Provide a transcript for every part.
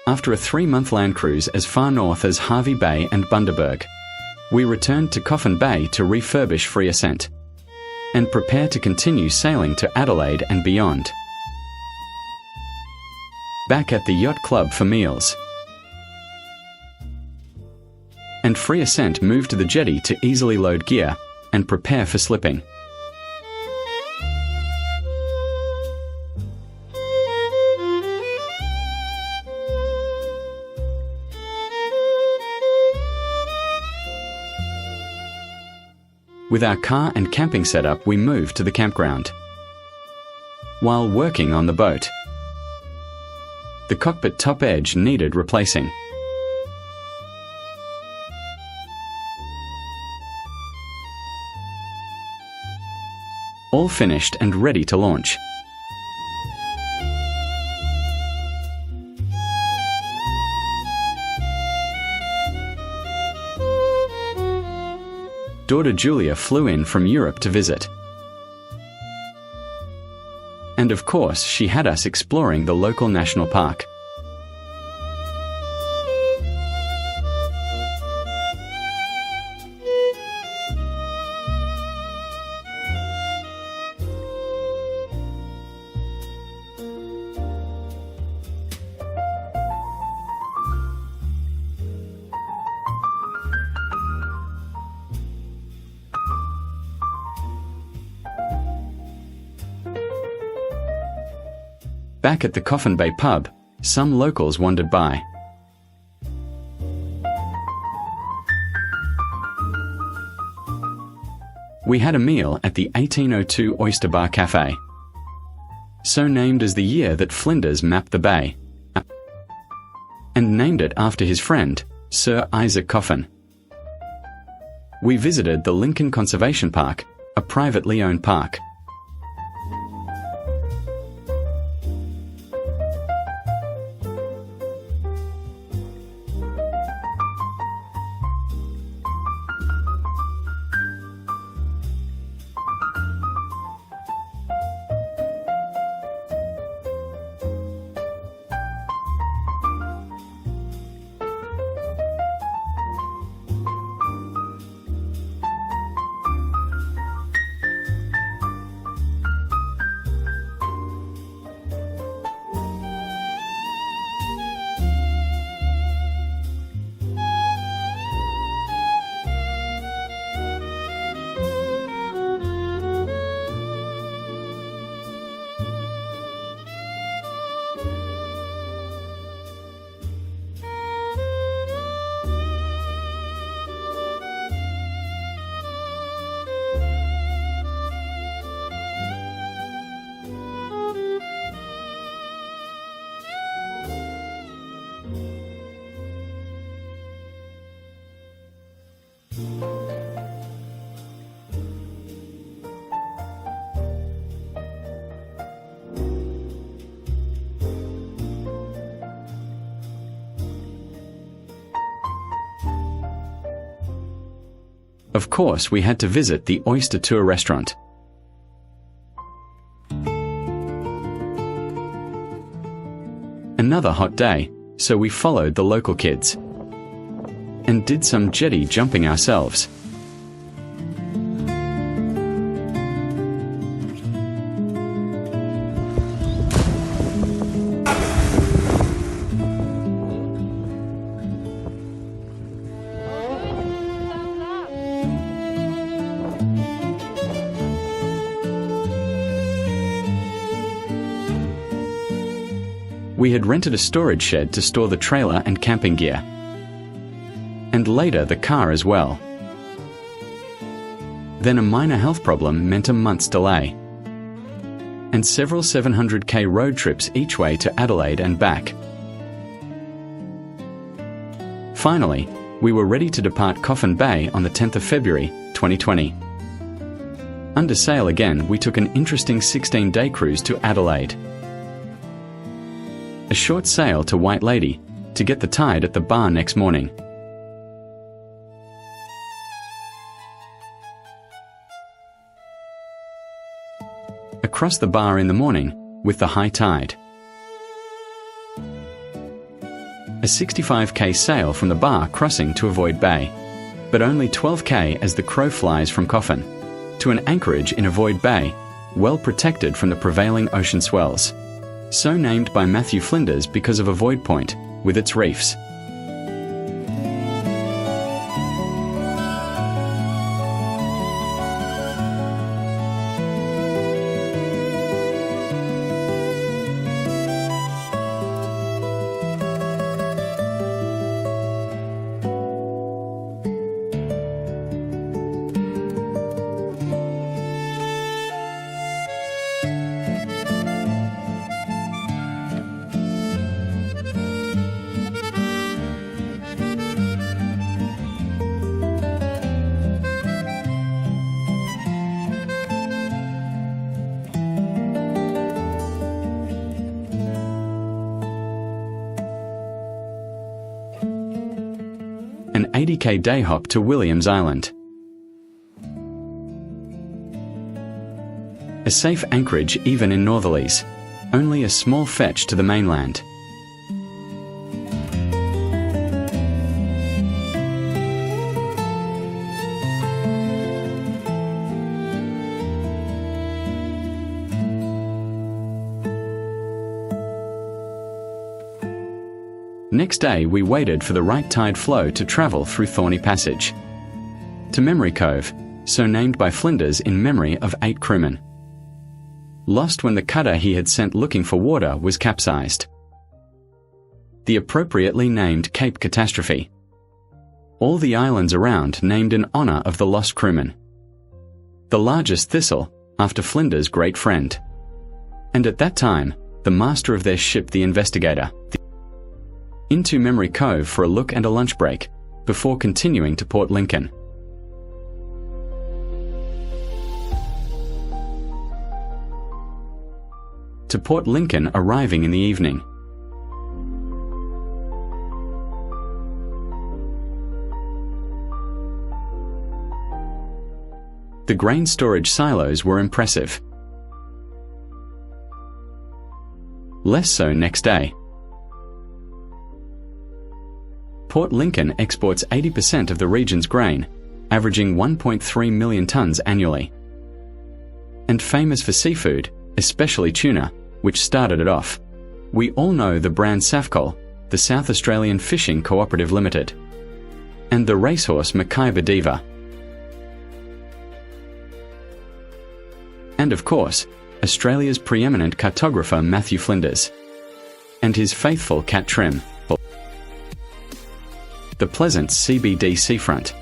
After a 3-month land cruise as far north as Harvey Bay and Bundaberg, we returned to Coffin Bay to refurbish for Ascent and prepare to continue sailing to Adelaide and beyond. Back at the Yacht Club for meals. And Free Ascent moved to the jetty to easily load gear and prepare for slipping. With our car and camping setup, we moved to the campground. While working on the boat, the cockpit top edge needed replacing. All finished and ready to launch. Daughter Julia flew in from Europe to visit. And of course, she had us exploring the local national park. Back at the Coffin Bay pub, some locals wandered by. We had a meal at the 1802 Oyster Bar Cafe, so named as the year that Flinders mapped the bay, and named it after his friend, Sir Isaac Coffin. We visited the Lincoln Conservation Park, a privately owned park. Of course, we had to visit the Oyster Tour restaurant. Another hot day, so we followed the local kids and did some jetty jumping ourselves. We had rented a storage shed to store the trailer and camping gear, and later the car as well. Then a minor health problem meant a month's delay, and several 700k road trips each way to Adelaide and back. Finally, we were ready to depart Coffin Bay on the 10th of February, 2020. Under sail again, we took an interesting 16-day cruise to Adelaide. A short sail to White Lady to get the tide at the bar next morning. Across the bar in the morning with the high tide. a 65k sail from the bar crossing to Avoid Bay, but only 12k as the crow flies from Coffin, to an anchorage in Avoid Bay, well protected from the prevailing ocean swells, so named by Matthew Flinders because of Avoid Point, with its reefs. An 80k day hop to Williams Island. A safe anchorage even in northerlies, only a small fetch to the mainland. Next day we waited for the right tide flow to travel through Thorny Passage to Memory Cove, so named by Flinders in memory of 8 crewmen. Lost when the cutter he had sent looking for water was capsized. The appropriately named Cape Catastrophe. All the islands around named in honour of the lost crewmen. The largest Thistle, after Flinders' great friend. And at that time, the master of their ship the Investigator. Into Memory Cove for a look and a lunch break, before continuing to Port Lincoln. To Port Lincoln arriving in the evening. The grain storage silos were impressive. Less so next day. Port Lincoln exports 80% of the region's grain, averaging 1.3 million tonnes annually. And famous for seafood, especially tuna, which started it off. We all know the brand Safcol, the South Australian Fishing Cooperative Limited, and the racehorse Mackay Diva. And of course, Australia's preeminent cartographer Matthew Flinders, and his faithful cat Trim. The pleasant CBD seafront.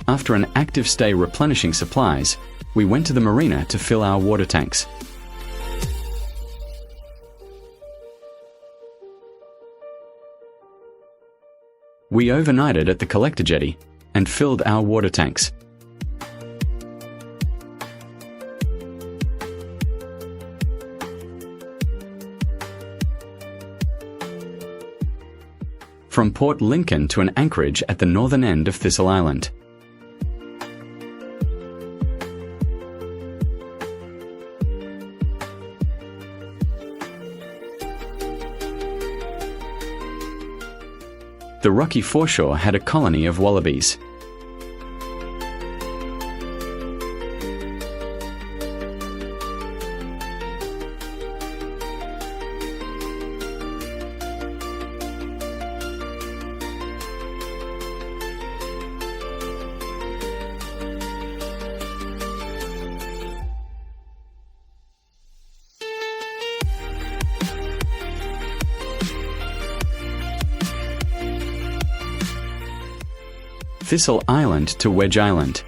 After an active stay replenishing supplies, we went to the marina to fill our water tanks. We overnighted at the collector jetty and filled our water tanks. From Port Lincoln to an anchorage at the northern end of Thistle Island. The rocky foreshore had a colony of wallabies. Thistle Island to Wedge Island.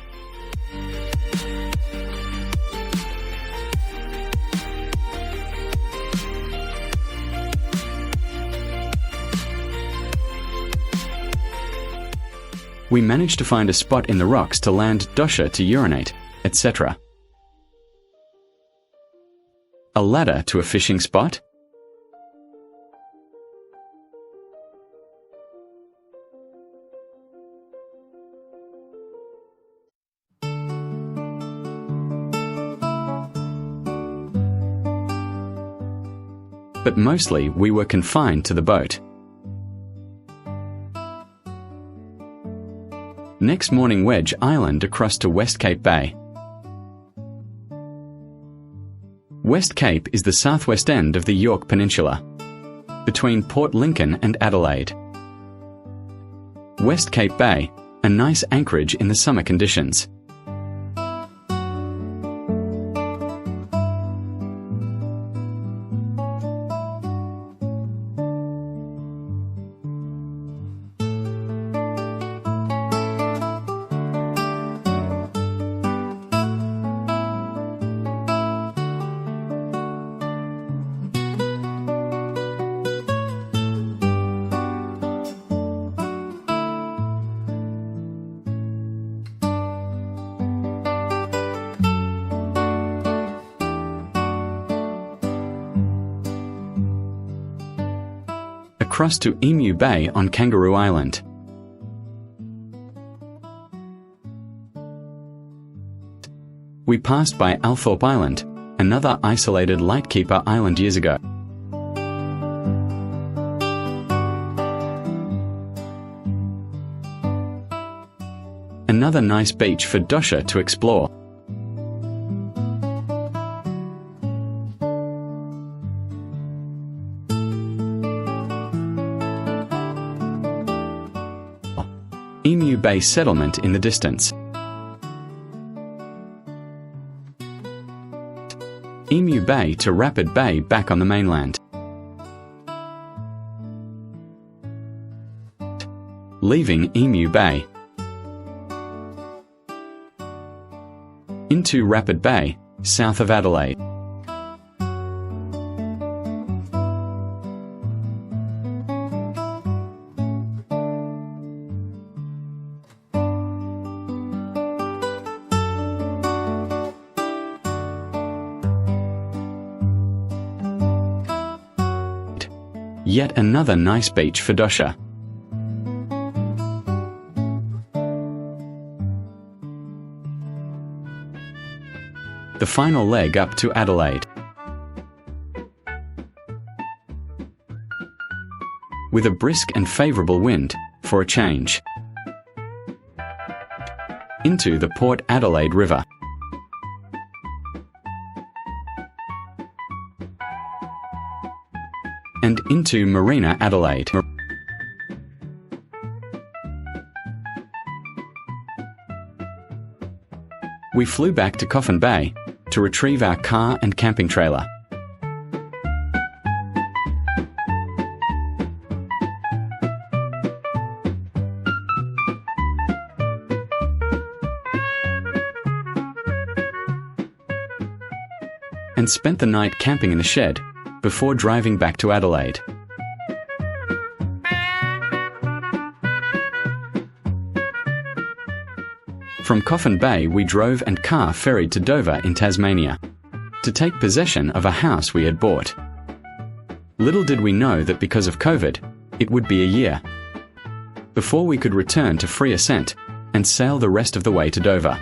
We managed to find a spot in the rocks to land dosha to urinate, etc. A ladder to a fishing spot. but mostly we were confined to the boat. Next morning, Wedge Island across to West Cape Bay. West Cape is the southwest end of the York Peninsula, between Port Lincoln and Adelaide. West Cape Bay, a nice anchorage in the summer conditions. Across to Emu Bay on Kangaroo Island. We passed by Althorpe Island, another isolated lightkeeper island years ago. Another nice beach for Dosha to explore. Emu Bay settlement in the distance. Emu Bay to Rapid Bay back on the mainland. Leaving Emu Bay. Into Rapid Bay, south of Adelaide. Yet another nice beach for Dosha. The final leg up to Adelaide. With a brisk and favourable wind, for a change. Into the Port Adelaide River. And into Marina Adelaide. We flew back to Coffin Bay to retrieve our car and camping trailer. And spent the night camping in the shed before driving back to Adelaide. From Coffin Bay we drove and car ferried to Dover in Tasmania to take possession of a house we had bought. Little did we know that because of COVID, it would be a year before we could return to free Ascent and sail the rest of the way to Dover.